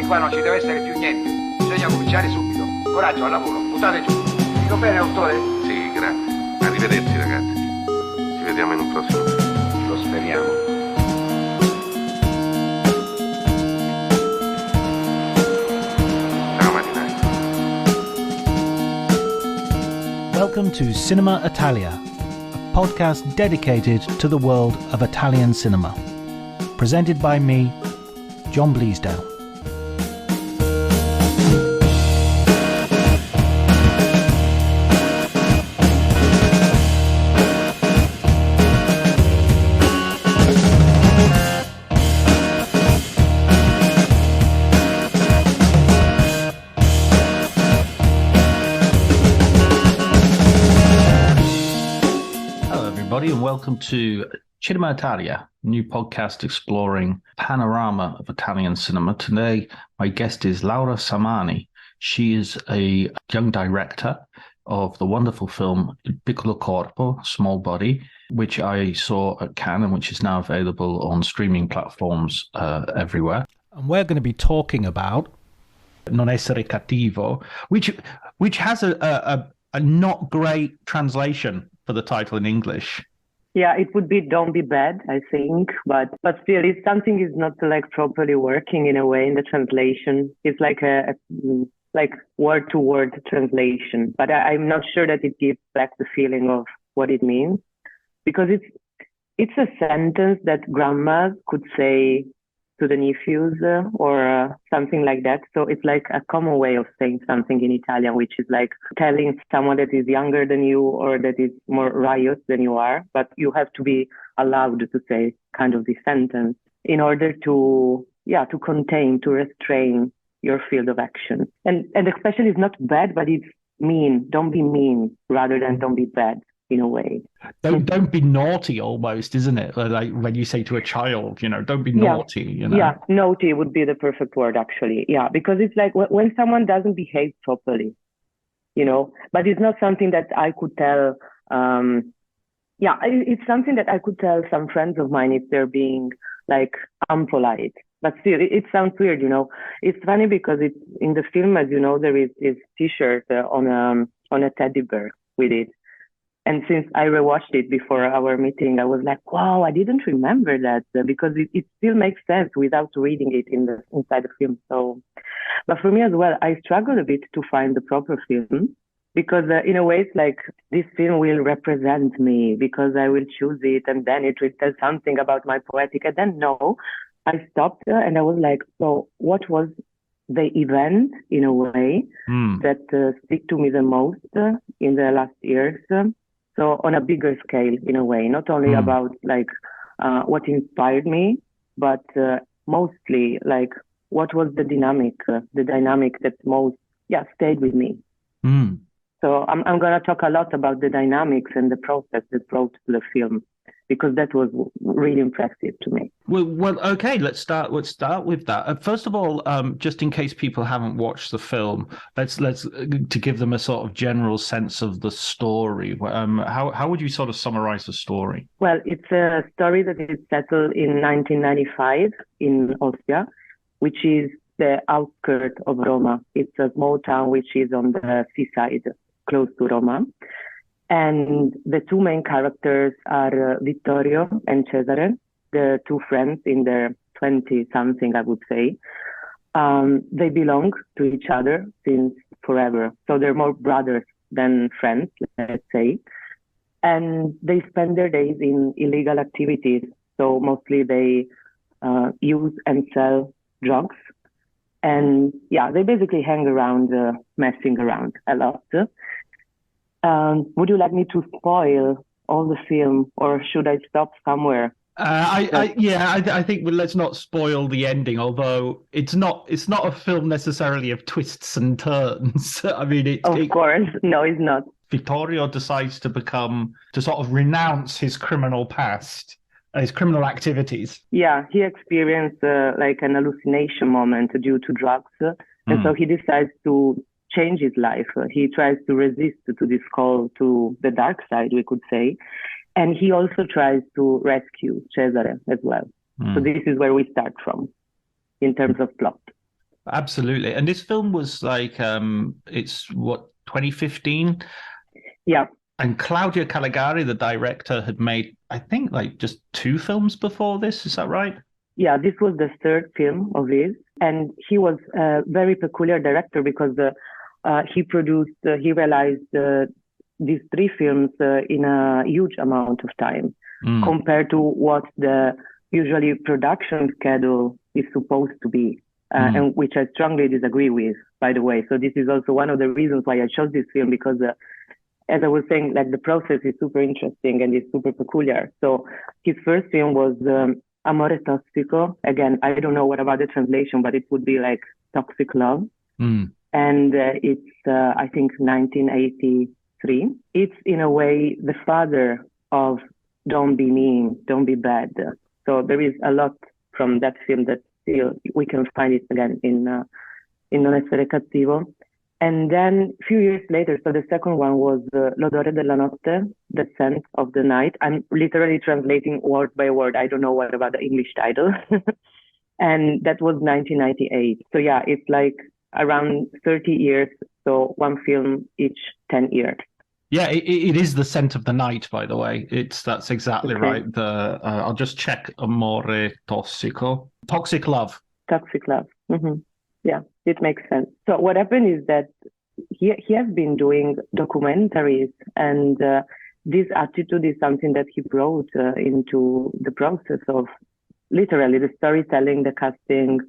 Di qua non ci deve essere più niente. Bisogna cominciare subito. Coraggio, al lavoro, buttate giù. Dico bene, dottore? Sì, grazie. Arrivederci, ragazzi. Ci vediamo in un prossimo film. Lo speriamo. Ciao, marinai. Welcome to Cinema Italia, a podcast dedicated to the world of Italian cinema. Presented by me, John Bleasdale. And welcome to Cinema Italia, a new podcast exploring panorama of Italian cinema. Today, my guest is Laura Samani. She is a young director of the wonderful film Piccolo Corpo, Small Body, which I saw at Cannes and which is now available on streaming platforms everywhere. And we're going to be talking about Non Essere Cattivo, which has a not great translation for the title in English. Yeah, it would be "Don't Be Bad," I think, but still, if something is not like properly working in a way in the translation, it's like a word to word translation. But I'm not sure that it gives back the feeling of what it means, because it's a sentence that grandmas could say to the nephews or something like that. So it's like a common way of saying something in Italian, which is like telling someone that is younger than you or that is more riot than you are. But you have to be allowed to say kind of this sentence in order to contain, to restrain your field of action. And especially it's not bad, but it's mean. Don't be mean rather than don't be bad. In a way, don't be naughty, almost, isn't it? Like when you say to a child, don't be naughty. Yeah, naughty would be the perfect word, actually. Yeah, because it's like when someone doesn't behave properly, but it's not something that I could tell. It's something that I could tell some friends of mine if they're being like unpolite. But still, it sounds weird, It's funny because it's in the film, as you know, there is this T-shirt on a teddy bear with it. And since I rewatched it before our meeting, I was like, wow, I didn't remember that because it still makes sense without reading it inside the film. So, but for me as well, I struggled a bit to find the proper film because in a way it's like this film will represent me because I will choose it and then it will tell something about my poetic. And then no, I stopped and I was like, so what was the event in a way that stick to me the most in the last years? So on a bigger scale, in a way, not only about like what inspired me, but mostly like what was the dynamic that most stayed with me. So I'm going to talk a lot about the dynamics and the process that brought to the film, because that was really impressive to me. Well, okay, let's start with that. First of all, just in case people haven't watched the film, let's to give them a sort of general sense of the story. How would you sort of summarize the story? Well, it's a story that is settled in 1995 in Ostia, which is the outskirts of Roma. It's a small town which is on the seaside, close to Roma. And the two main characters are Vittorio and Cesare, the two friends in their 20-something, I would say. They belong to each other since forever. So they're more brothers than friends, let's say. And they spend their days in illegal activities. So mostly they use and sell drugs. And they basically hang around, messing around a lot. Would you like me to spoil all the film, or should I stop somewhere? I think let's not spoil the ending. Although it's not a film necessarily of twists and turns. I mean, of course, no, it's not. Vittorio decides to sort of renounce his criminal past, his criminal activities. Yeah, he experienced like an hallucination moment due to drugs, and so he decides to change his life. He tries to resist to this call to the dark side, we could say. And he also tries to rescue Cesare as well. So this is where we start from in terms of plot. Absolutely. And this film was like, it's what, 2015? Yeah. And Claudio Caligari, the director, had made, I think, like just two films before this. Is that right? Yeah, this was the third film of his, and he was a very peculiar director because he realized these three films in a huge amount of time compared to what the usually production schedule is supposed to be, and which I strongly disagree with, by the way. So this is also one of the reasons why I chose this film, because as I was saying, like the process is super interesting and it's super peculiar. So his first film was Amore Tossico. Again, I don't know what about the translation, but it would be like Toxic Love. And it's, I think, 1983. It's in a way the father of Don't Be Mean, Don't Be Bad. So there is a lot from that film that still we can find it again in Non Essere Cattivo. And then a few years later, so the second one was L'odore della notte, the scent of the night. I'm literally translating word by word. I don't know what about the English title. And that was 1998. So yeah, it's like around 30 years. So one film each 10 years. Yeah, it is the scent of the night, by the way. That's exactly right. I'll just check Amore Tossico. Toxic Love. Toxic Love. Mm-hmm. Yeah, it makes sense. So what happened is that he has been doing documentaries, and this attitude is something that he brought into the process of literally the storytelling, the casting,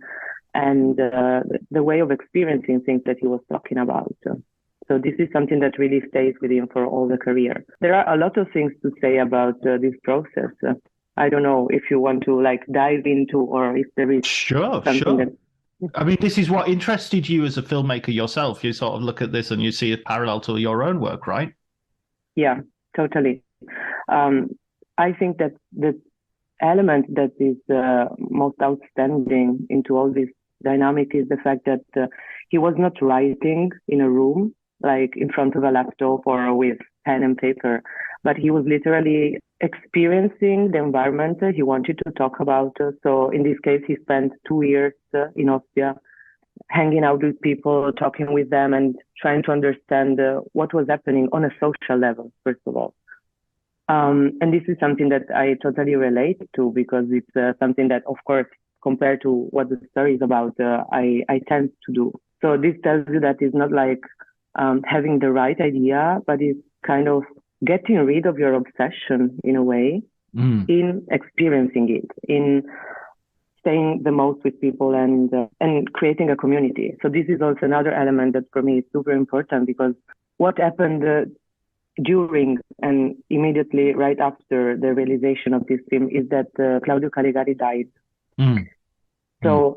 and the way of experiencing things that he was talking about. So this is something that really stays with him for all the career. There are a lot of things to say about this process. I don't know if you want to like dive into, or if there is sure. that. I mean, this is what interested you as a filmmaker yourself. You sort of look at this and you see it parallel to your own work, right? Yeah, totally. I think that the element that is most outstanding into all this dynamic is the fact that he was not writing in a room, like in front of a laptop or with pen and paper, but he was literally experiencing the environment he wanted to talk about. So in this case, he spent 2 years in Austria, hanging out with people, talking with them, and trying to understand what was happening on a social level, first of all. And this is something that I totally relate to, because it's something that, of course, compared to what the story is about, I tend to do. So this tells you that it's not like having the right idea, but it's kind of getting rid of your obsession in a way, in experiencing it, in staying the most with people, and creating a community. So this is also another element that for me is super important, because what happened during and immediately right after the realization of this film is that Claudio Caligari died. So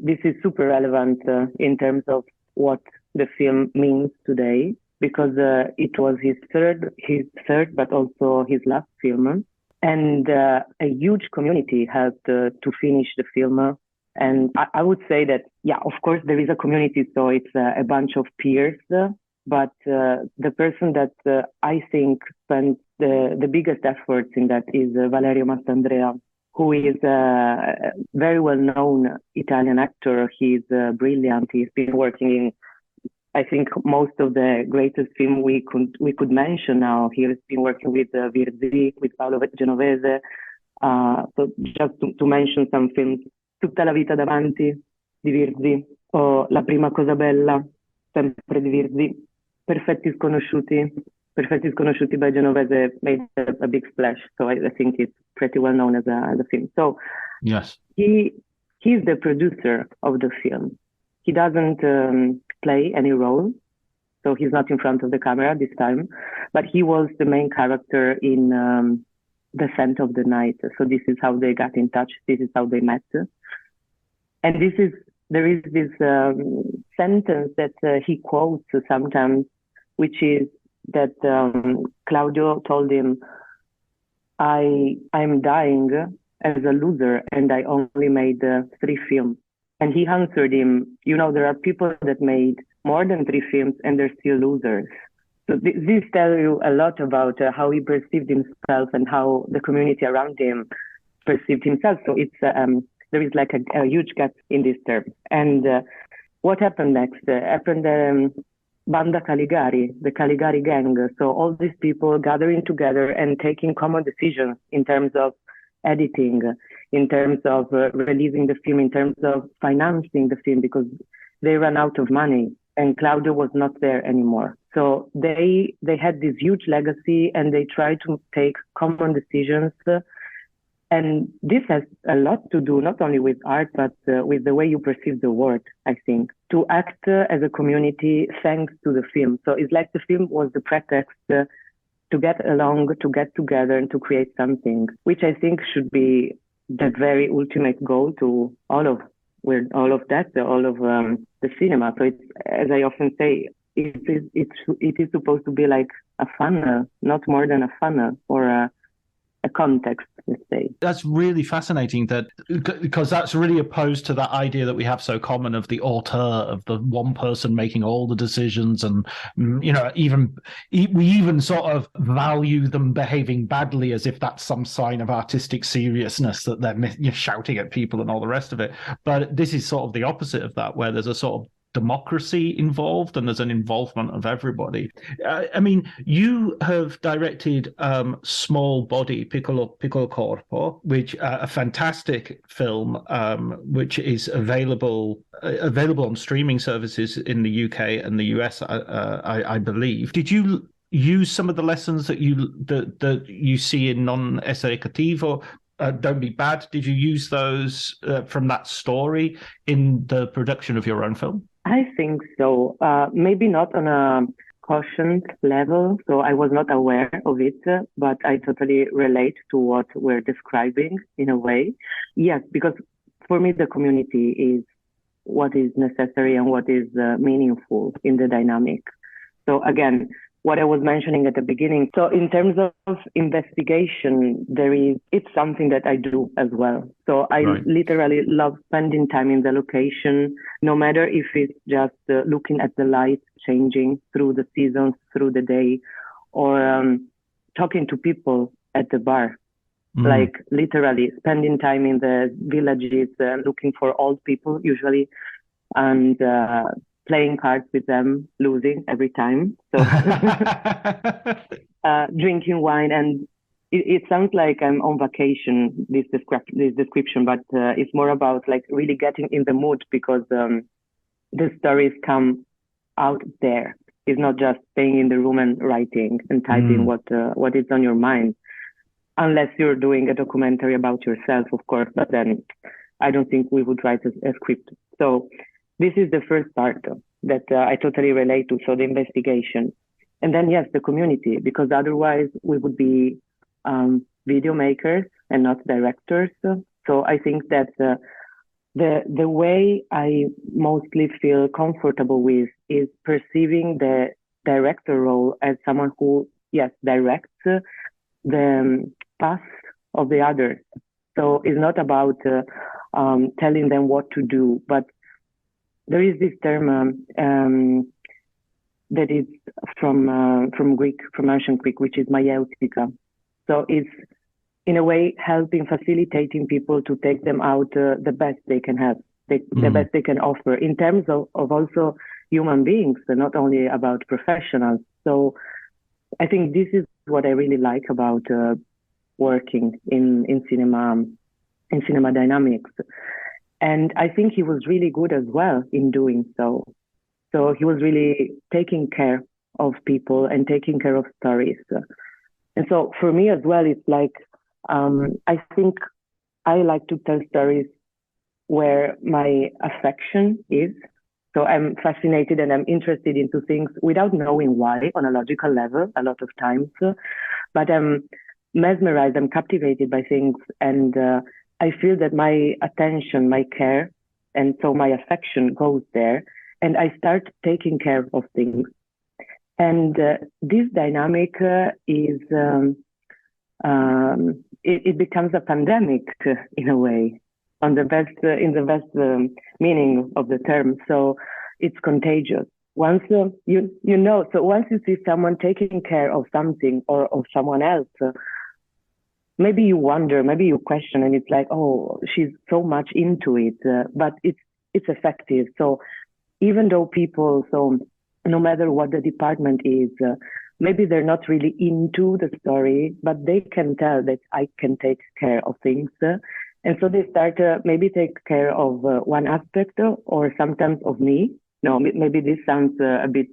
this is super relevant in terms of what the film means today, because it was his third, but also his last film. And a huge community helped to finish the film. And I would say that, yeah, of course, there is a community, so it's a bunch of peers. But the person that I think spent the biggest efforts in that is Valerio Mastandrea, who is a very well-known Italian actor. He's brilliant. He's been working in, I think, most of the greatest film we could mention now. He has been working with Virzi, with Paolo Genovese. So just to mention some films, Tutta la vita davanti di Virzi, o La prima cosa bella, sempre di Virzi, Perfetti Sconosciuti by Genovese made a big splash. So I think it's pretty well known as a film. So yes, he's the producer of the film. He doesn't play any role, so he's not in front of the camera this time, but he was the main character in The Scent of the Night. So this is how they got in touch. This is how they met. And there is this sentence that he quotes sometimes, which is that Claudio told him, I'm dying as a loser and I only made 3 films. And he answered him, there are people that made more than 3 films and they're still losers. So this tells you a lot about how he perceived himself and how the community around him perceived himself. So it's there is like a huge gap in this term. And what happened next? Happened Banda Caligari, the Caligari gang. So all these people gathering together and taking common decisions in terms of editing, in terms of releasing the film, in terms of financing the film, because they ran out of money and Claudio was not there anymore. So they had this huge legacy and they tried to take common decisions. And this has a lot to do not only with art, but with the way you perceive the world, I think, to act as a community thanks to the film. So it's like the film was the pretext to get along, to get together and to create something, which I think should be the very ultimate goal to all of the cinema. So it's, as I often say, it is supposed to be like a funnel, not more than a funnel or a context, let's say. That's really fascinating, that because that's really opposed to that idea that we have so common of the auteur, of the one person making all the decisions, and we even sort of value them behaving badly as if that's some sign of artistic seriousness, that they're shouting at people and all the rest of it. But this is sort of the opposite of that, where there's a sort of democracy involved and there's an involvement of everybody. I mean, you have directed Small Body, Piccolo Corpo, which a fantastic film, which is available on streaming services in the UK and the US, I believe. Did you use some of the lessons that you see in Essere Cattivo? Don't Be Bad. Did you use those from that story in the production of your own film? I think so. Maybe not on a caution level, so I was not aware of it, but I totally relate to what we're describing in a way. Yes, because for me, the community is what is necessary and what is meaningful in the dynamic. So again, what I was mentioning at the beginning. So in terms of investigation, it's something that I do as well. So I literally love spending time in the location, no matter if it's just looking at the light changing through the seasons, through the day, or talking to people at the bar. Like literally spending time in the villages, looking for old people usually, and playing cards with them, losing every time. So drinking wine, and it sounds like I'm on vacation, this description, but it's more about like really getting in the mood, because the stories come out there. It's not just staying in the room and writing and typing what is on your mind, unless you're doing a documentary about yourself, of course, but then I don't think we would write a script. So this is the first part that I totally relate to, so the investigation. And then, yes, the community, because otherwise we would be video makers and not directors. So I think that the way I mostly feel comfortable with is perceiving the director role as someone who, yes, directs the path of the others. So it's not about telling them what to do, but there is this term that is from Greek, from ancient Greek, which is maieutika. So it's in a way helping, facilitating people to take them out the best they can have, the best they can offer in terms of also human beings, and not only about professionals. So I think this is what I really like about working in cinema dynamics. And I think he was really good as well in doing so. So he was really taking care of people and taking care of stories. And so for me as well, it's like, I think I like to tell stories where my affection is. So I'm fascinated and I'm interested into things without knowing why on a logical level a lot of times, but I'm mesmerized, I'm captivated by things, and I feel that my attention, my care, and so my affection goes there, and I start taking care of things. And this dynamic is, it becomes a pandemic in a way, in the best meaning of the term. So it's contagious. Once so once you see someone taking care of something or of someone else, maybe you wonder, maybe you question, and it's like, oh, she's so much into it, but it's effective. So even though people, so no matter what the department is, maybe they're not really into the story, but they can tell that I can take care of things. And so they start maybe take care of one aspect or sometimes of me. No, maybe this sounds a bit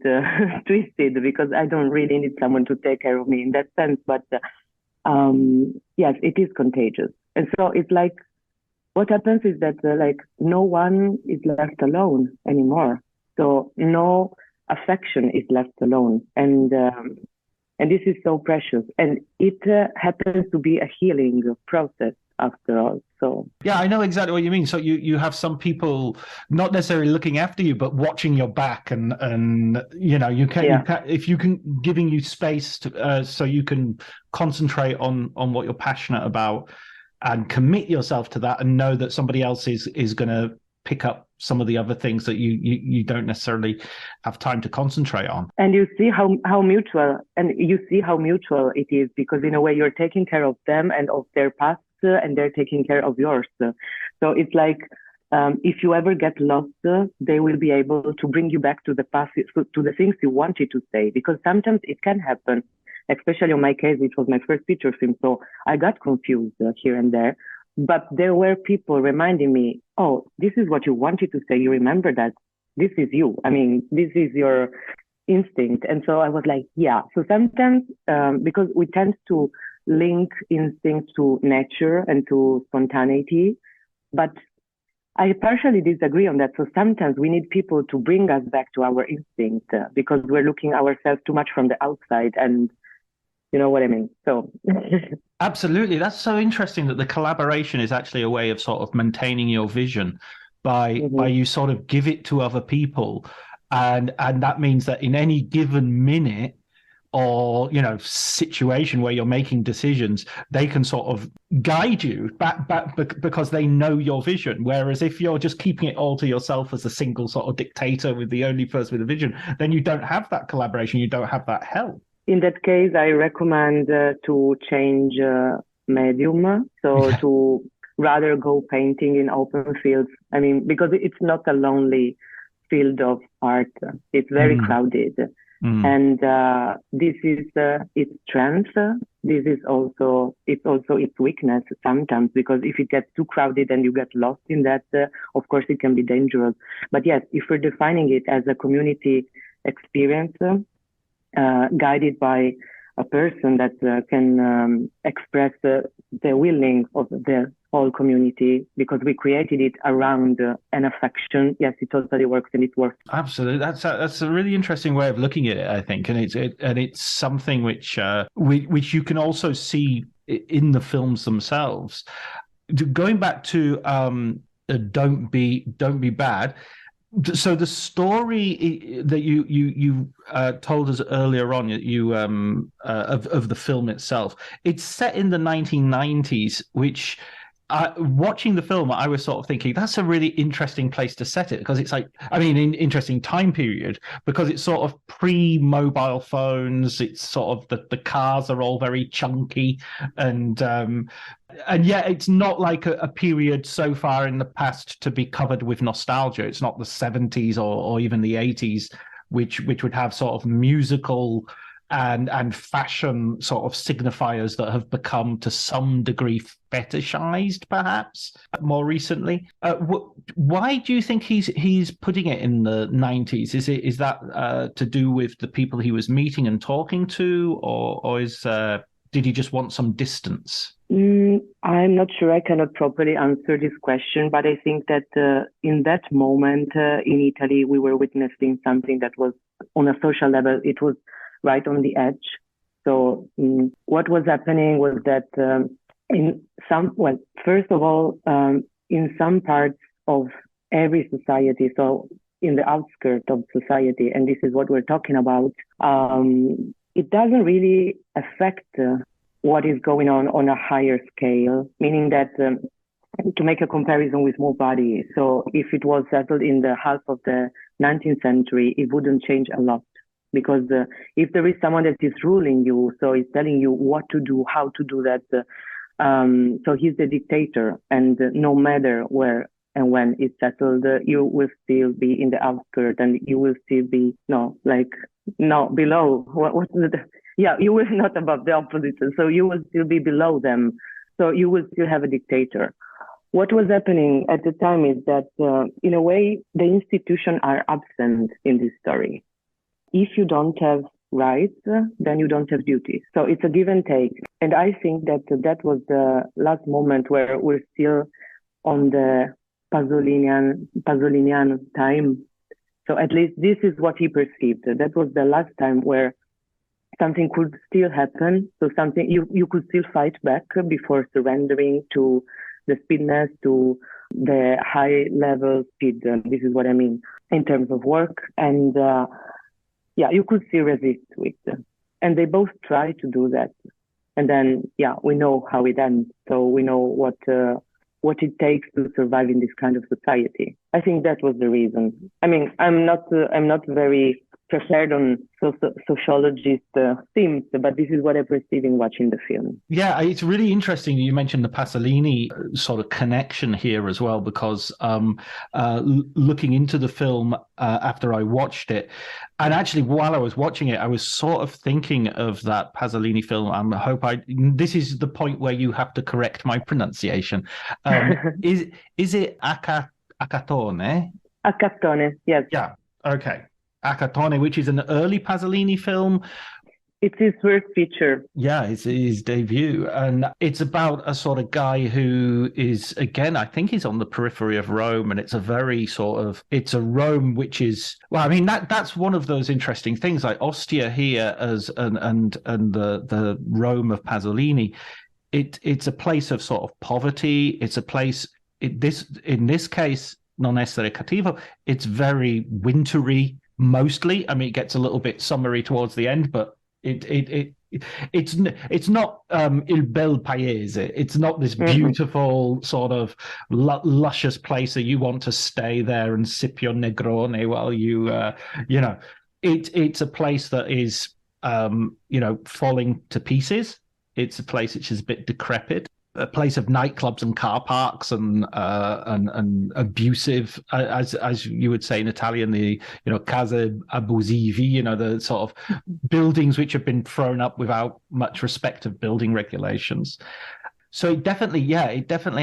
twisted because I don't really need someone to take care of me in that sense. But yes, it is contagious. And so it's like what happens is that like no one is left alone anymore. So no affection is left alone. And this is so precious. And it happens to be a healing process after all. So yeah, I know exactly what you mean. So you have some people not necessarily looking after you, but watching your back, and you know you can if you can giving you space to so you can concentrate on what you're passionate about and commit yourself to that, and know that somebody else is going to pick up some of the other things that you don't necessarily have time to concentrate on. And you see how mutual, and you see how mutual it is, because in a way you're taking care of them and of their past, and they're taking care of yours. So it's like if you ever get lost, they will be able to bring you back to the past, to the things you wanted to say, because sometimes it can happen. Especially in my case, it was my first feature film, so I got confused here and there. But there were people reminding me, oh, this is what you wanted to say. You remember that. This is you. I mean, this is your instinct. And so I was like, yeah. So sometimes, because we tend to link instinct to nature and to spontaneity, but I partially disagree on that. So sometimes we need people to bring us back to our instinct because we're looking ourselves too much from the outside, and you know what I mean? So absolutely. That's so interesting that the collaboration is actually a way of sort of maintaining your vision by you sort of give it to other people. And that means that in any given minute or, you know, situation where you're making decisions, they can sort of guide you back because they know your vision. Whereas if you're just keeping it all to yourself as a single sort of dictator with the only person with a vision, then you don't have that collaboration. You don't have that help. In that case, I recommend to change medium. So to rather go painting in open fields. I mean, because it's not a lonely field of art. It's very crowded. And this is its strength. This is also its weakness sometimes, because if it gets too crowded and you get lost in that, of course it can be dangerous. But yes, if we're defining it as a community experience, guided by a person that can express the willing of the whole community, because we created it around an affection. Yes, it totally works, and it works. Absolutely, that's a really interesting way of looking at it, I think, and it's something which you can also see in the films themselves. Going back to Don't Be Bad. So the story that you told us earlier on, of the film itself, it's set in the 1990s, which watching the film, I was sort of thinking that's a really interesting place to set it, because it's like, I mean, an interesting time period, because it's sort of pre-mobile phones. It's sort of the cars are all very chunky, and yet it's not like a period so far in the past to be covered with nostalgia. It's not the 70s or even the 80s, which would have sort of musical and fashion sort of signifiers that have become to some degree fetishized, perhaps more recently. Why do you think he's putting it in the 90s? Is that to do with the people he was meeting and talking to, or did he just want some distance? I'm not sure. I cannot properly answer this question, but I think that in that moment in Italy, we were witnessing something that was, on a social level, it was right on the edge. So what was happening was that first of all, in some parts of every society, so in the outskirts of society, and this is what we're talking about, it doesn't really affect what is going on a higher scale, meaning that to make a comparison with more body, so if it was settled in the half of the 19th century, it wouldn't change a lot. Because if there is someone that is ruling you, so he's telling you what to do, how to do that, so he's the dictator, and no matter where and when it's settled, you will still be in the outskirts, and you will still be below. What's the? Yeah, you will not above the opposite, so you will still be below them. So you will still have a dictator. What was happening at the time is that, in a way, the institutions are absent in this story. If you don't have rights, then you don't have duties. So it's a give and take. And I think that was the last moment where we're still on the Pasolinian time. So at least this is what he perceived. That was the last time where something could still happen. So something you could still fight back before surrendering to the speedness, to the high level speed. This is what I mean in terms of work. And you could still resist to it. And they both try to do that. And then, we know how it ends. So we know what it takes to survive in this kind of society. I think that was the reason. I mean, I'm not very prepared on sociologist themes, but this is what I perceive in watching the film. Yeah, it's really interesting you mentioned the Pasolini sort of connection here as well, because looking into the film after I watched it, and actually while I was watching it, I was sort of thinking of that Pasolini film. This is the point where you have to correct my pronunciation. Is it Acatone? Acatone, yes. Yeah, okay. Acatone, which is an early Pasolini film. It's his first feature. Yeah, it's his debut. And it's about a sort of guy who is, again, I think he's on the periphery of Rome. And it's a very it's a Rome which is, well, I mean, that's one of those interesting things, like Ostia here and the Rome of Pasolini. It's a place of sort of poverty. It's a place, in this case, Non Essere Cattivo, it's very wintry. Mostly, I mean, it gets a little bit summery towards the end, but it's not il bel paese. It's not this beautiful sort of luscious place that you want to stay there and sip your Negroni while you it's a place that is falling to pieces. It's a place which is a bit decrepit. A place of nightclubs and car parks and abusive, as you would say in Italian, the case abusivi, the sort of buildings which have been thrown up without much respect of building regulations. So it definitely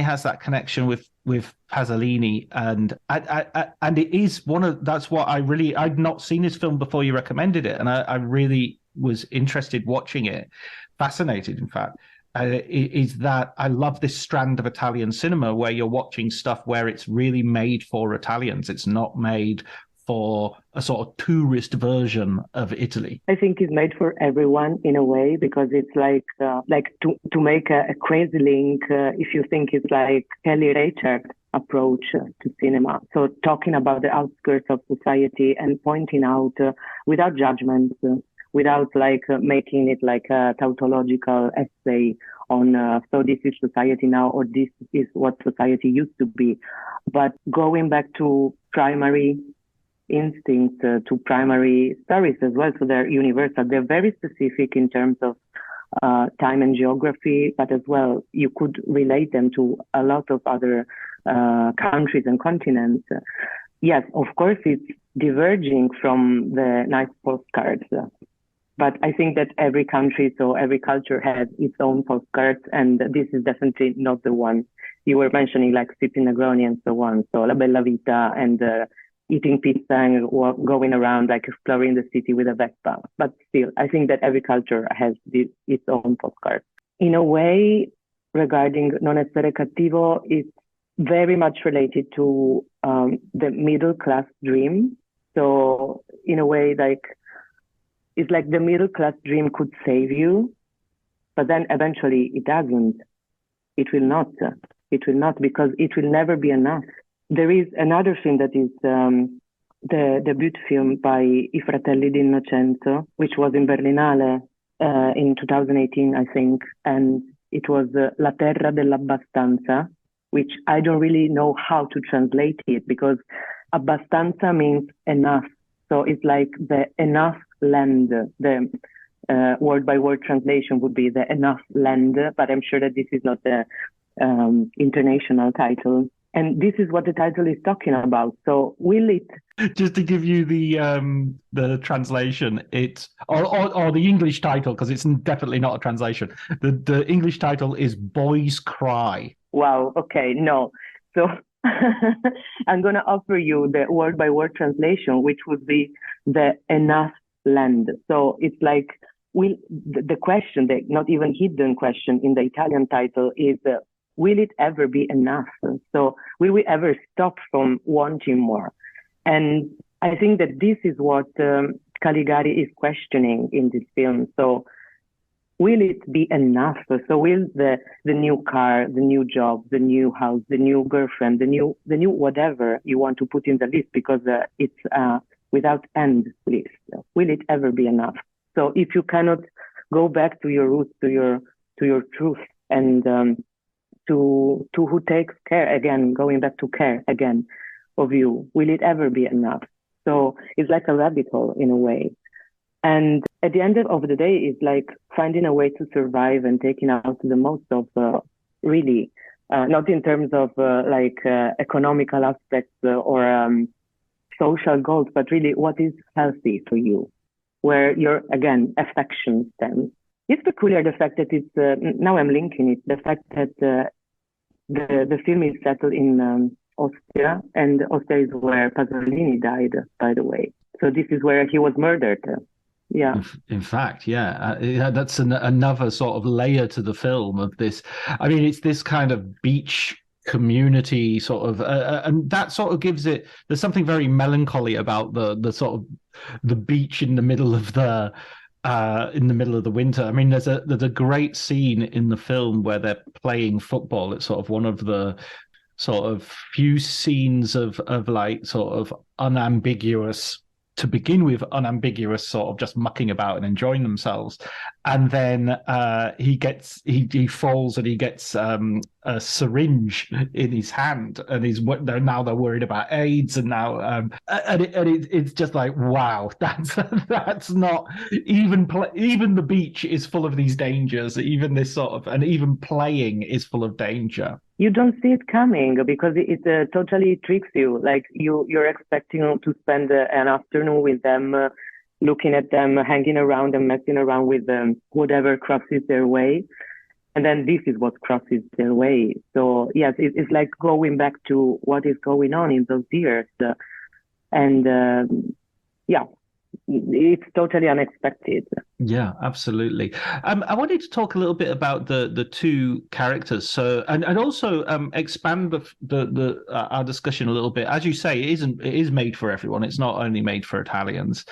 has that connection with Pasolini, and it is that's what I'd not seen this film before you recommended it, and I really was interested watching it, fascinated in fact. Is that I love this strand of Italian cinema where you're watching stuff where it's really made for Italians. It's not made for a sort of tourist version of Italy. I think it's made for everyone in a way, because it's like to make a crazy link. If you think it's like Kelly Reichardt approach to cinema. So talking about the outskirts of society and pointing out without judgment, without making it like a tautological essay on so this is society now, or this is what society used to be, but going back to primary instincts, to primary stories as well. So they're universal. They're very specific in terms of time and geography, but as well you could relate them to a lot of other countries and continents. Yes, of course, it's diverging from the nice postcards. But I think that every country, so every culture has its own postcards, and this is definitely not the one. You were mentioning like sipping Negroni and so on, so La Bella Vita and eating pizza and going around like exploring the city with a Vespa. But still, I think that every culture has its own postcard. In a way, regarding Non Essere Cattivo, it's very much related to the middle class dream. So in a way, it's like the middle class dream could save you, but then eventually it doesn't. It will not. It will not, because it will never be enough. There is another film that is the debut film by I Fratelli d'Innocenzo, which was in Berlinale in 2018, I think. And it was La Terra dell'Abbastanza, which I don't really know how to translate it, because abbastanza means enough. So it's like the enough land. The word by word translation would be the enough land, but I'm sure that this is not the international title. And this is what the title is talking about. So will it? Just to give you the translation, it's or the English title, because it's definitely not a translation. The English title is Boys Cry. Wow. Okay. No. So I'm going to offer you the word by word translation, which would be the enough land. So it's like, the question, the not even hidden question in the Italian title is, will it ever be enough? So will we ever stop from wanting more? And I think that this is what Caligari is questioning in this film. So will it be enough? So will the new car, the new job, the new house, the new girlfriend, the new whatever you want to put in the list, because it's without end list. Will it ever be enough? So if you cannot go back to your roots, to your truth, and to who takes care again, going back to care again of you, will it ever be enough? So it's like a rabbit hole in a way. And at the end of the day, it's like finding a way to survive and taking out the most of really, not in terms of economical aspects or social goals, but really what is healthy for you, where your, again, affection stems. It's peculiar, the fact that it's, now I'm linking it, the fact that the film is settled in Austria, and Austria is where Pasolini died, by the way. So this is where he was murdered. Yeah. In fact, yeah, that's another sort of layer to the film of this. I mean, it's this kind of beach community sort of, and that sort of gives it. There's something very melancholy about the sort of the beach in the middle of the winter. I mean, there's a great scene in the film where they're playing football. It's sort of one of the sort of few scenes of like sort of unambiguous, to begin with, unambiguous sort of just mucking about and enjoying themselves. And then he falls and he gets a syringe in his hand, and they're worried about AIDS, and now it's just like, wow, that's not even even the beach is full of these dangers, even this sort of, and even playing is full of danger. You don't see it coming because it totally tricks you. Like you're expecting to spend an afternoon with them, looking at them, hanging around and messing around with them, whatever crosses their way. And then this is what crosses their way. So yes, it's like going back to what is going on in those years. Yeah, it's totally unexpected. Yeah, absolutely. I wanted to talk a little bit about the two characters, so and also expand our discussion a little bit. As you say, it is made for everyone. It's not only made for Italians.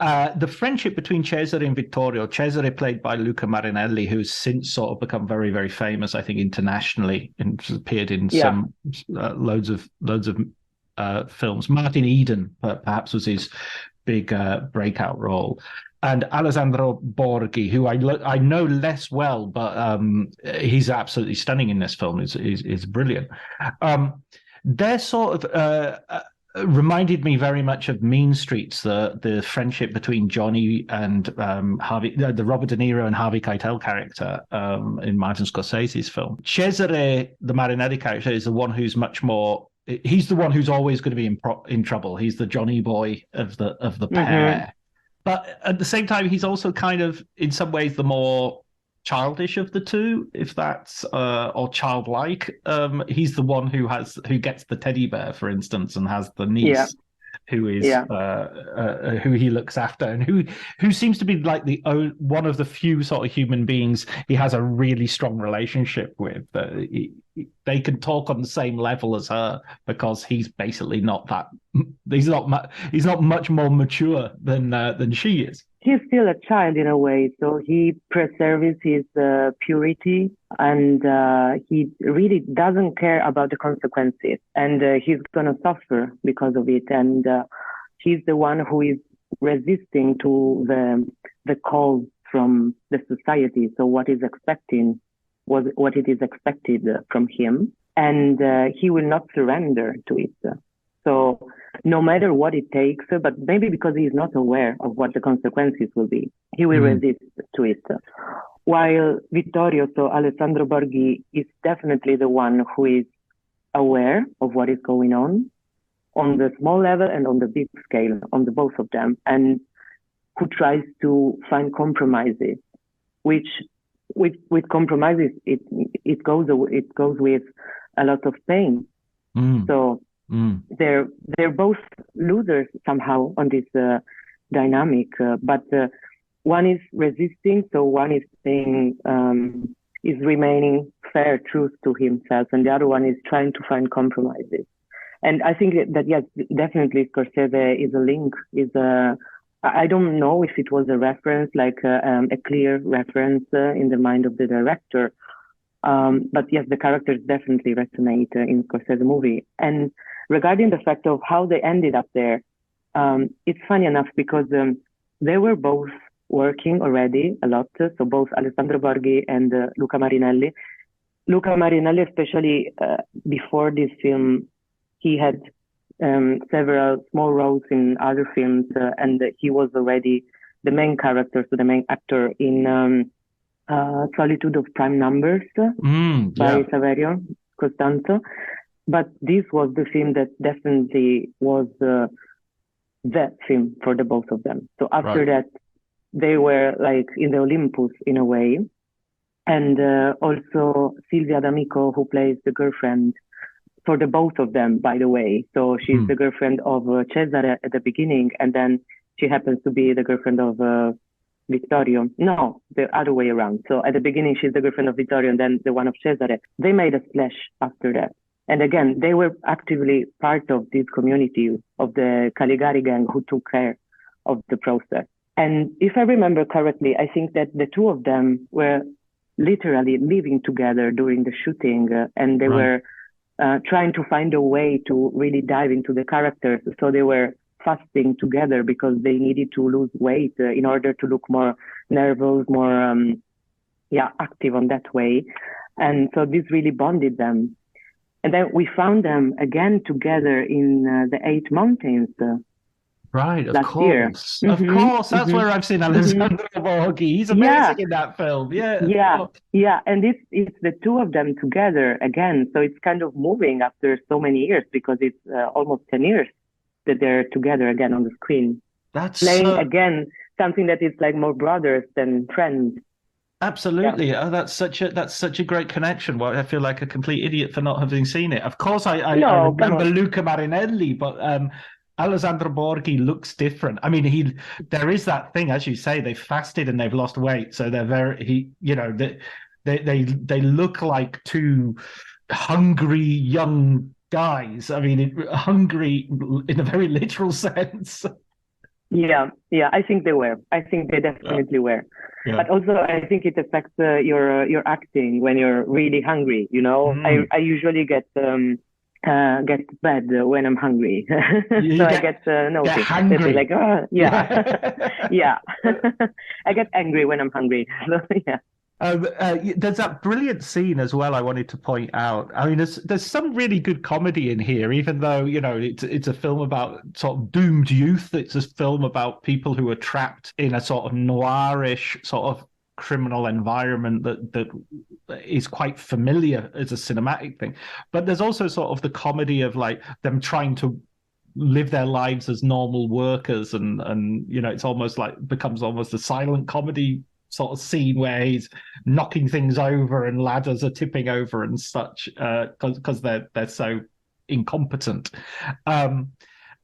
The friendship between Cesare and Vittorio. Cesare, played by Luca Marinelli, who's since sort of become very, very famous, I think, internationally, and appeared in some loads of films. Martin Eden, perhaps, was his big breakout role, and Alessandro Borghi, who I know less well, but he's absolutely stunning in this film. Is brilliant. They're sort of reminded me very much of Mean Streets, the friendship between Johnny and Harvey, the Robert De Niro and Harvey Keitel character in Martin Scorsese's film. Cesare, the Marinelli character, is the one who's much more. He's the one who's always going to be in trouble. He's the Johnny boy of the pair. But at the same time, he's also kind of, in some ways, the more childish of the two, if that's or childlike. He's the one who gets the teddy bear, for instance, and has the niece who is who he looks after, and who seems to be like one of the few sort of human beings he has a really strong relationship with. They can talk on the same level as her, because he's basically not that. He's not much more mature than she is. He's still a child in a way, so he preserves his purity, and he really doesn't care about the consequences, and he's gonna suffer because of it. And he's the one who is resisting to the calls from the society. So what it is expected from him, and he will not surrender to it. So no matter what it takes, but maybe because he is not aware of what the consequences will be, he will resist to it. While Vittorio, so Alessandro Borghi, is definitely the one who is aware of what is going on the small level and on the big scale, on the both of them, and who tries to find compromises, which with compromises it goes with a lot of pain. So they're both losers somehow on this dynamic, but one is resisting, so one is saying is remaining fair, truth to himself, and the other one is trying to find compromises. And I think that yes, definitely Scorsese is a link. I don't know if it was a reference, like a clear reference in the mind of the director, but yes, the characters definitely resonate in Scorsese movie. And regarding the fact of how they ended up there, it's funny enough because they were both working already a lot. So both Alessandro Borghi and Luca Marinelli. Luca Marinelli, especially before this film, he had several small roles in other films, and he was already the main character, so the main actor in Solitude of Prime Numbers by Saverio Costanzo. But this was the film that definitely was the film for the both of them. So after that, they were like in the Olympus in a way. And also Silvia D'Amico, who plays the girlfriend for the both of them, by the way. So she's the girlfriend of Cesare at the beginning, and then she happens to be the girlfriend of Vittorio. No, the other way around. So at the beginning, she's the girlfriend of Vittorio, and then the one of Cesare. They made a splash after that. And again, they were actively part of this community of the Caligari gang who took care of the process. And if I remember correctly, I think that the two of them were literally living together during the shooting, and they were trying to find a way to really dive into the characters. So they were fasting together because they needed to lose weight in order to look more nervous, more active on that way. And so this really bonded them. And then we found them again together in the Eight Mountains. Right, of last course. year. Of course, that's where I've seen Alessandro Borghi. He's amazing in that film. Yeah. And it's the two of them together again. So it's kind of moving after so many years because it's almost 10 years that they're together again on the screen. That's playing again something that is like more brothers than friends. Absolutely. Yeah. Oh, that's such a great connection. Well, I feel like a complete idiot for not having seen it. Of course, I remember Luca Marinelli, but Alessandro Borghi looks different. I mean, there is that thing, as you say, they fasted and they've lost weight, so they're they look like two hungry young guys. I mean, hungry in a very literal sense. Yeah, I think they were. I think they definitely were. Yeah. But also, I think it affects your acting when you're really hungry. You know, I usually get bad when I'm hungry, I get hungry. Like, yeah. I get angry when I'm hungry. So, yeah. There's that brilliant scene as well I wanted to point out. I mean, there's some really good comedy in here, even though, you know, it's a film about sort of doomed youth. It's a film about people who are trapped in a sort of noirish sort of criminal environment that is quite familiar as a cinematic thing. But there's also sort of the comedy of like them trying to live their lives as normal workers, and you know, it's almost like becomes almost a silent comedy sort of scene where he's knocking things over and ladders are tipping over and such because they're so incompetent. And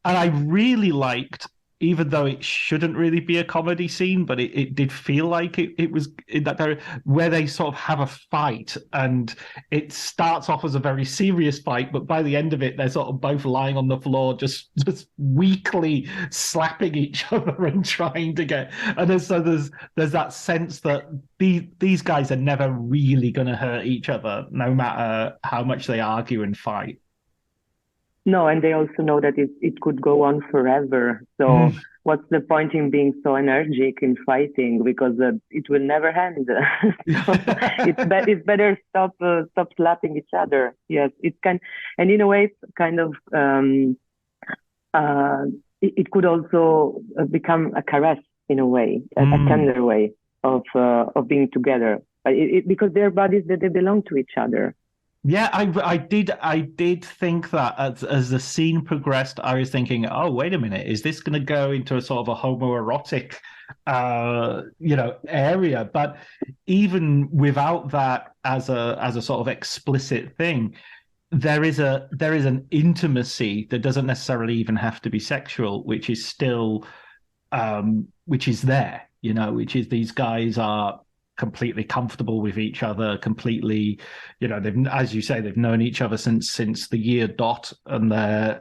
I really liked, even though it shouldn't really be a comedy scene, but it did feel like it was in that there, where they sort of have a fight, and it starts off as a very serious fight, but by the end of it, they're sort of both lying on the floor, just weakly slapping each other and trying to get. And there's that sense that these guys are never really going to hurt each other, no matter how much they argue and fight. No, and they also know that it could go on forever. So what's the point in being so energetic in fighting? Because it will never end. So it's better stop slapping each other. Yes, and in a way, it's kind of it could also become a caress in a way, a tender way of being together. Because they're bodies that they belong to each other. Yeah, I did think that as the scene progressed, I was thinking, oh, wait a minute, is this going to go into a sort of a homoerotic, area? But even without that as a sort of explicit thing, there is an intimacy that doesn't necessarily even have to be sexual, which is still which is there, which is these guys are completely comfortable with each other, completely, they've, as you say, they've known each other since the year dot, and they're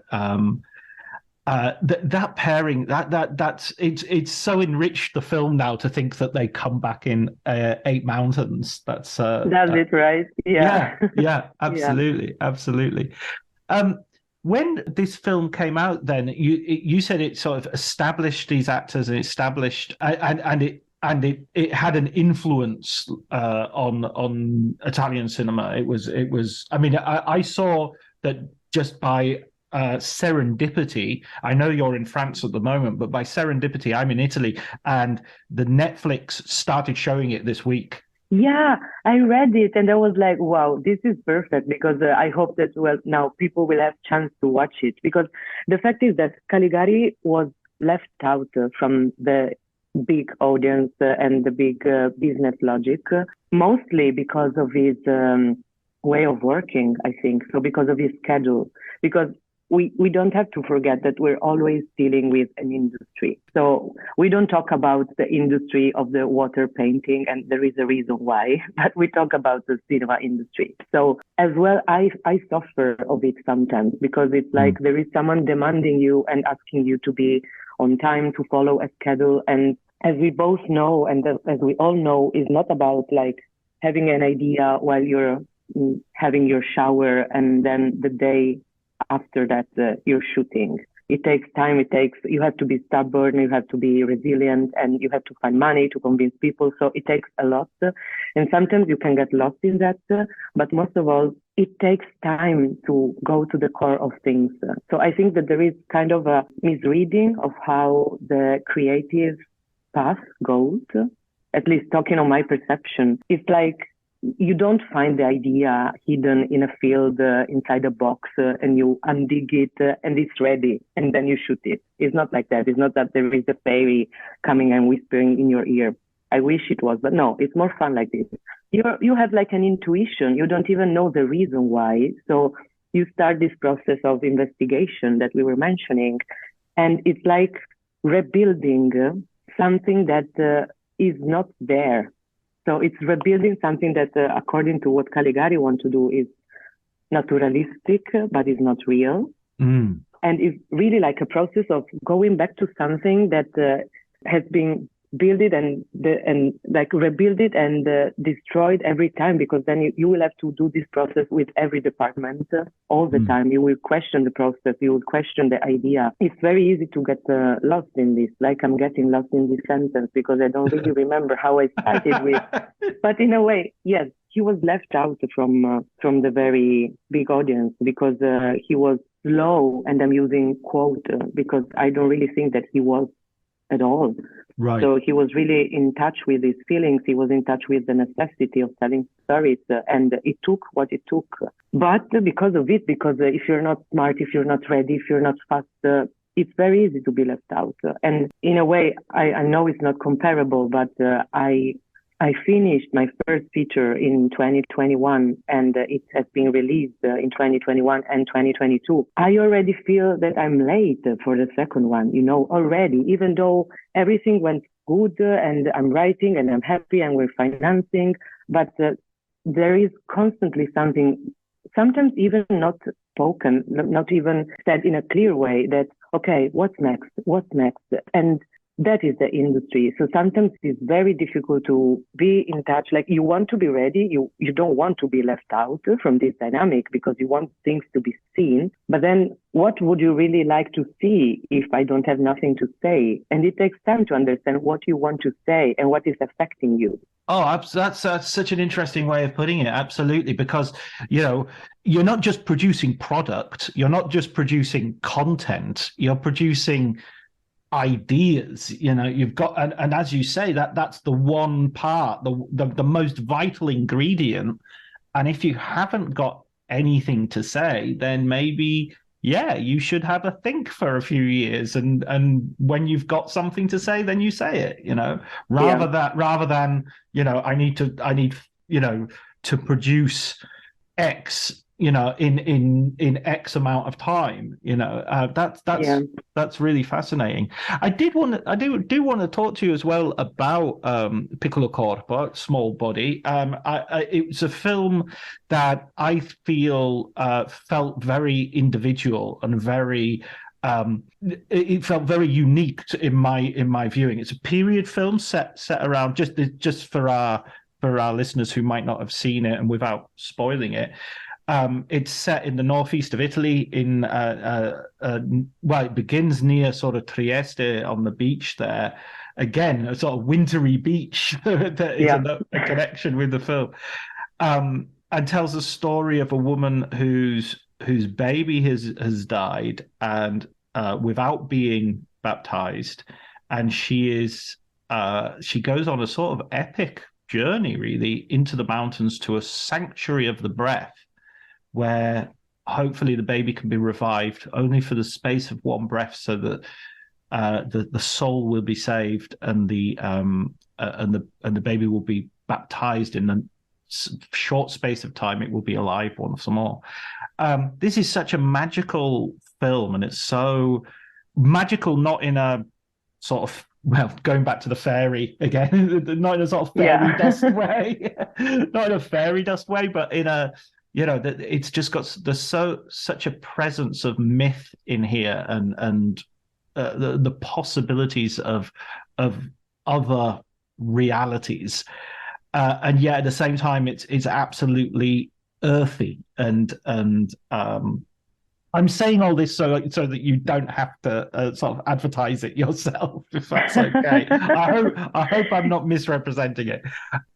that pairing that's it's so enriched the film now to think that they come back in Eight Mountains. That's it, right? Yeah, Yeah. yeah, Yeah. absolutely, absolutely. Um, when this film came out, then you said it sort of established these actors and established and it had an influence on Italian cinema. It was. I mean, I saw that just by serendipity. I know you're in France at the moment, but by serendipity, I'm in Italy, and the Netflix started showing it this week. Yeah, I read it and I was like, wow, this is perfect because I hope that well now people will have chance to watch it because the fact is that Caligari was left out from the big audience and the big business logic, mostly because of his way of working, I think. So because of his schedule, because we don't have to forget that we're always dealing with an industry. So we don't talk about the industry of the water painting, and there is a reason why, but we talk about the cinema industry. So as well, I suffer of it sometimes because it's like there is someone demanding you and asking you to be on time, to follow a schedule. And as we both know, and as we all know, is not about like having an idea while you're having your shower and then the day after that you're shooting. It takes time. You have to be stubborn, you have to be resilient, and you have to find money to convince people. So it takes a lot. And sometimes you can get lost in that. But most of all, it takes time to go to the core of things. So I think that there is kind of a misreading of how the creative path goes, at least talking on my perception. It's like you don't find the idea hidden in a field inside a box and you undig it and it's ready and then you shoot it. It's not like that. It's not that there is a fairy coming and whispering in your ear. I wish it was, but no, it's more fun like this. You have like an intuition. You don't even know the reason why. So you start this process of investigation that we were mentioning, and it's like rebuilding something that is not there. So it's rebuilding something that, according to what Caligari wants to do, is naturalistic, but is not real. And it's really like a process of going back to something that has been built and like rebuild it and destroyed every time, because then you will have to do this process with every department all the time. You will question the process. You will question the idea. It's very easy to get lost in this, like I'm getting lost in this sentence because I don't really remember how I started with. But in a way, yes, he was left out from the very big audience because he was slow, and I'm using quote because I don't really think that he was at all. Right. So he was really in touch with his feelings. He was in touch with the necessity of telling stories, and it took what it took. But because of it, because if you're not smart, if you're not ready, if you're not fast, it's very easy to be left out. And in a way, I know it's not comparable, but I finished my first feature in 2021, and it has been released in 2021 and 2022. I already feel that I'm late for the second one, already, even though everything went good and I'm writing and I'm happy and we're financing, but there is constantly something, sometimes even not spoken, not even said in a clear way that, okay, what's next? What's next? And that is the industry. So sometimes it's very difficult to be in touch. Like you want to be ready. You don't want to be left out from this dynamic because you want things to be seen. But then what would you really like to see if I don't have nothing to say? And it takes time to understand what you want to say and what is affecting you. Oh, that's such an interesting way of putting it. Absolutely. Because, you're not just producing product. You're not just producing content. You're producing ideas. You've got, and as you say, that's the one part, the most vital ingredient. And if you haven't got anything to say, then maybe, yeah, you should have a think for a few years, and when you've got something to say, then you say it, rather than, I need, to produce X, in X amount of time. That's really fascinating. I do want to talk to you as well about Piccolo Corpo, Small Body. It was a film that I feel felt very individual and very. It felt very unique in my viewing. It's a period film set around, just for our listeners who might not have seen it, and without spoiling it. It's set in the northeast of Italy. It begins near sort of Trieste on the beach there. Again, a sort of wintry beach that is a connection with the film. And tells the story of a woman whose baby has died, and without being baptized, and she goes on a sort of epic journey, really, into the mountains to a sanctuary of the breath, where hopefully the baby can be revived only for the space of one breath, so that the soul will be saved, and the baby will be baptized in the short space of time it will be alive once more. This is such a magical film, and it's so magical, not in a sort of, well, going back to the fairy again, not in a sort of fairy dust way, not in a fairy dust way, but in a, it's just got such a presence of myth in here, and the possibilities of other realities, and yet at the same time it's absolutely earthy, and I'm saying all this so that you don't have to sort of advertise it yourself, if that's okay. I hope I'm not misrepresenting it.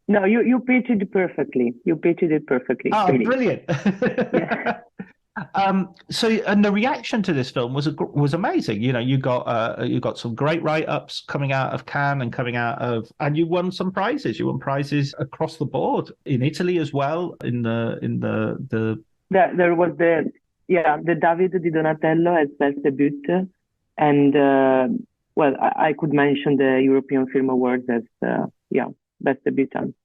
No, you pitched it perfectly. You pitched it perfectly. Oh, really. Brilliant. Yeah. And the reaction to this film was amazing. You got some great write-ups coming out of Cannes, and you won some prizes. You won prizes across the board in Italy as well. There was the Davide Di Donatello as best debut, and I could mention the European Film Awards as best debutant.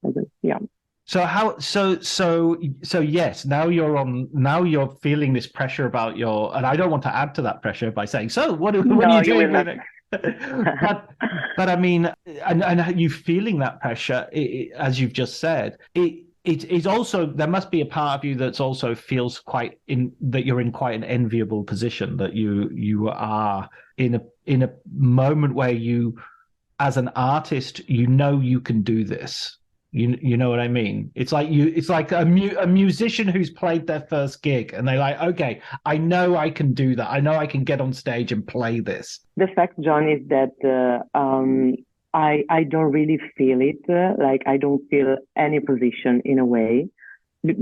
So yes, now you're feeling this pressure about and I don't want to add to that pressure by saying, so what are you doing with it? but I mean, and you feeling that pressure, as you've just said, it's also, there must be a part of you that's also feels that you're in quite an enviable position, that you are in a moment where you, as an artist, you can do this. You know what I mean? It's like a musician who's played their first gig, and they're like, okay, I know I can do that. I know I can get on stage and play this. The fact, John, is that I don't really feel it. Like, I don't feel any position in a way,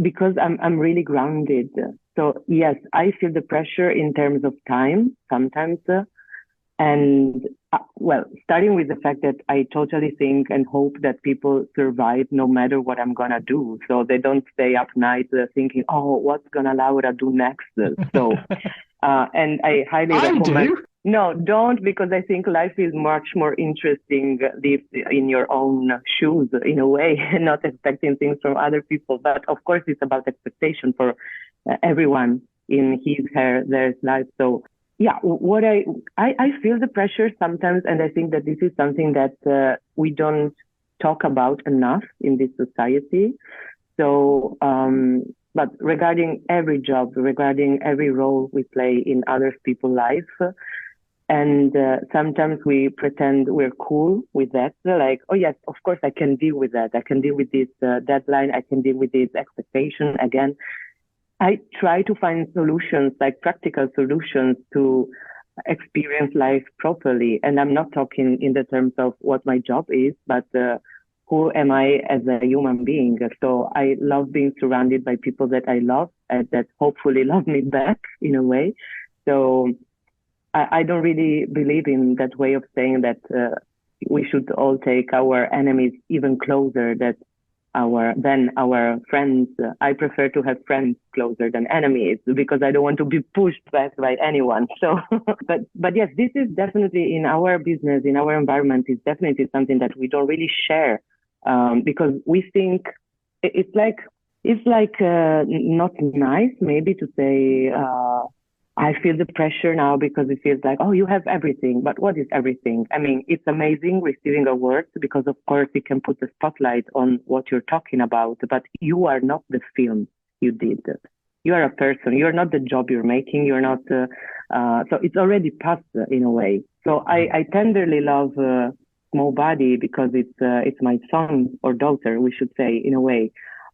because I'm really grounded. So yes, I feel the pressure in terms of time sometimes, and starting with the fact that I totally think and hope that people survive no matter what I'm gonna do, so they don't stay up night thinking, oh, what's gonna Laura do next? So, and I highly recommend. Do. No, don't, because I think life is much more interesting lived in your own shoes, in a way, not expecting things from other people. But of course, it's about expectation for everyone in their life. So yeah, what I feel the pressure sometimes, and I think that this is something that we don't talk about enough in this society. So, but regarding every job, regarding every role we play in other people's life, and sometimes we pretend we're cool with that. Like, oh yes, of course I can deal with that. I can deal with this deadline. I can deal with this expectation again. I try to find solutions, like practical solutions, to experience life properly. And I'm not talking in the terms of what my job is, but who am I as a human being? So I love being surrounded by people that I love and that hopefully love me back in a way. So I don't really believe in that way of saying that we should all take our enemies even closer, that our friends. I prefer to have friends closer than enemies because I don't want to be pushed back by anyone. So, but yes, this is definitely in our business, in our environment, is definitely something that we don't really share because we think it's like not nice maybe to say. I feel the pressure now because it feels like, oh, you have everything. But what is everything? I mean, it's amazing receiving awards because, of course, it can put the spotlight on what you're talking about. But you are not the film you did. You are a person. You're not the job you're making. You're not. So it's already past in a way. So I tenderly love Small Body because it's my son or daughter, we should say, in a way.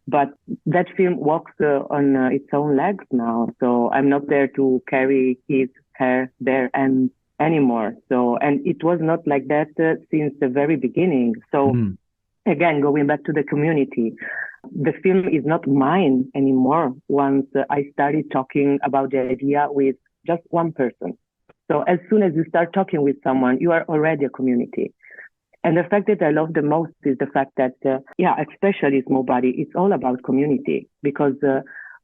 But that film walks on its own legs now. So I'm not there to carry his hair there and anymore. So, and it was not like that since the very beginning. So again, going back to the community, the film is not mine anymore once I started talking about the idea with just one person. So as soon as you start talking with someone, you are already a community. And the fact that I love the most is the fact that, especially Small Body, it's all about community because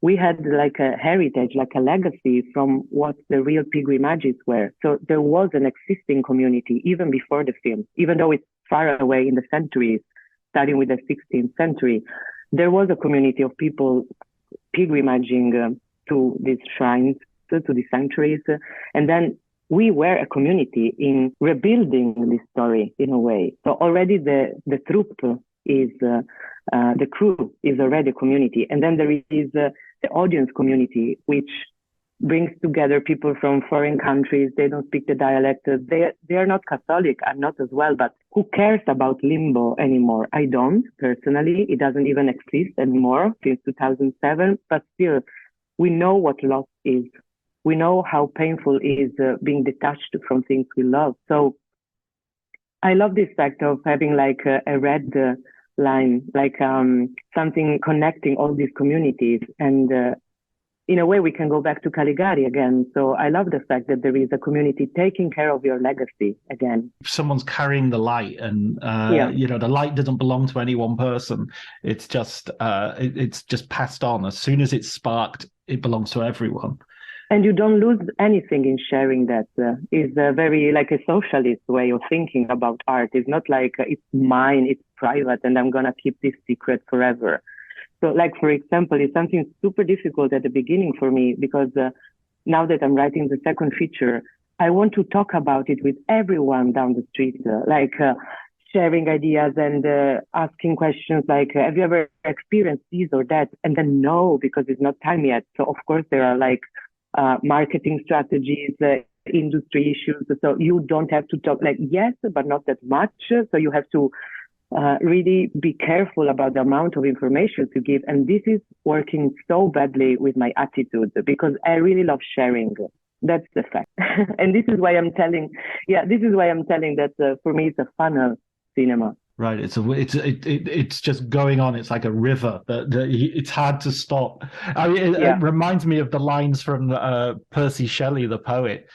we had like a heritage, like a legacy from what the real pilgrimages were. So there was an existing community even before the film, even though it's far away in the centuries, starting with the 16th century. There was a community of people pilgrimaging to these shrines, to these sanctuaries, and then we were a community in rebuilding this story in a way. So already the troupe is, the crew is already a community. And then there is the audience community, which brings together people from foreign countries. They don't speak the dialect. They are not Catholic. I'm not as well, but who cares about limbo anymore? I don't personally. It doesn't even exist anymore since 2007, but still we know what loss is. We know how painful it is being detached from things we love. So I love this fact of having like a red line, like something connecting all these communities. And in a way, we can go back to Caligari again. So I love the fact that there is a community taking care of your legacy again. If someone's carrying the light and, the light doesn't belong to any one person. It's just passed on. As soon as it's sparked, it belongs to everyone. And you don't lose anything in sharing that. Is very like a socialist way of thinking about art. It's not like it's mine, it's private, and I'm going to keep this secret forever. So like, for example, it's something super difficult at the beginning for me because now that I'm writing the second feature, I want to talk about it with everyone down the street, sharing ideas and asking questions like, have you ever experienced this or that? And then no, because it's not time yet. So of course there are like marketing strategies, industry issues. So you don't have to talk like, yes, but not that much. So you have to really be careful about the amount of information to give. And this is working so badly with my attitude because I really love sharing. That's the fact. And this is why I'm telling that for me, it's a funnel cinema. Right, it's just going on. It's like a river that it's hard to stop. I mean, it reminds me of the lines from Percy Shelley, the poet,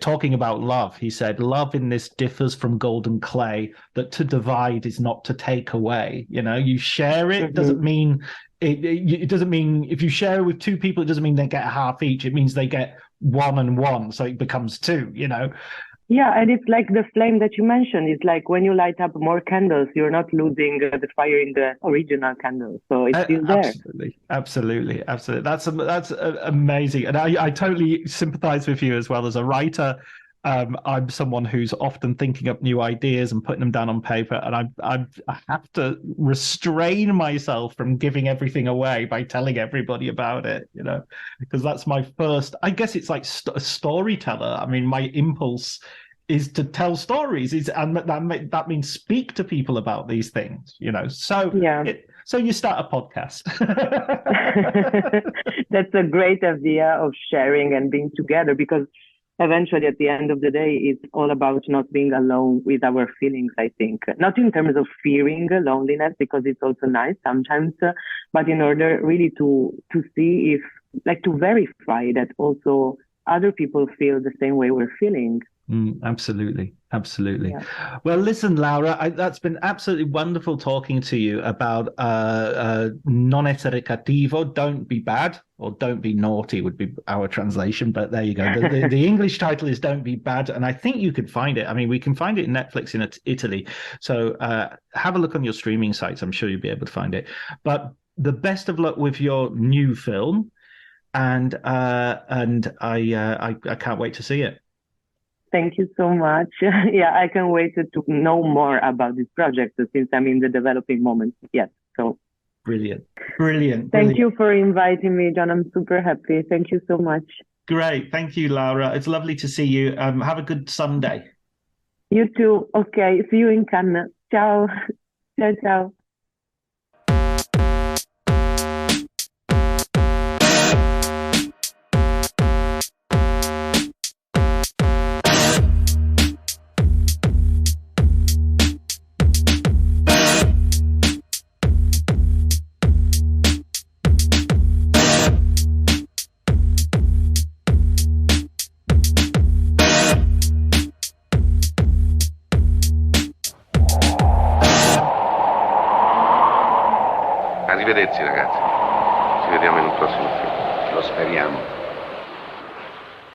talking about love. He said, "Love in this differs from golden clay. That to divide is not to take away." You know, you share it doesn't mean it doesn't mean if you share with two people, it doesn't mean they get half each. It means they get one and one, so it becomes two. You know. Yeah, and it's like the flame that you mentioned. It's like when you light up more candles, you're not losing the fire in the original candle. So it's still there. Absolutely. That's amazing. And I totally sympathize with you as well as a writer. I'm someone who's often thinking up new ideas and putting them down on paper. And I have to restrain myself from giving everything away by telling everybody about it, you know, because that's my first, I guess it's like a storyteller. I mean, my impulse is to tell stories, and that means speak to people about these things, you know. So so you start a podcast. That's a great idea of sharing and being together, because eventually at the end of the day, it's all about not being alone with our feelings, I think. Not in terms of fearing loneliness, because it's also nice sometimes, but in order really to see if, like, to verify that also other people feel the same way we're feeling. Absolutely. Yeah. Well, listen, Laura, that's been absolutely wonderful talking to you about non essere cattivo, don't be bad, or don't be naughty would be our translation. But there you go. The English title is Don't Be Bad. And I think you could find it. I mean, we can find it in Netflix in Italy. So have a look on your streaming sites. I'm sure you'll be able to find it. But the best of luck with your new film. And I can't wait to see it. Thank you so much. Yeah, I can't wait to know more about this project since I'm in the developing moment. Yes, so brilliant. Thank you for inviting me, John. I'm super happy. Thank you so much. Great. Thank you, Laura. It's lovely to see you. Have a good Sunday. You too. Okay, see you in Cannes. Ciao. Ciao, ciao. Arrivederci ragazzi, ci vediamo in un prossimo film. Lo speriamo.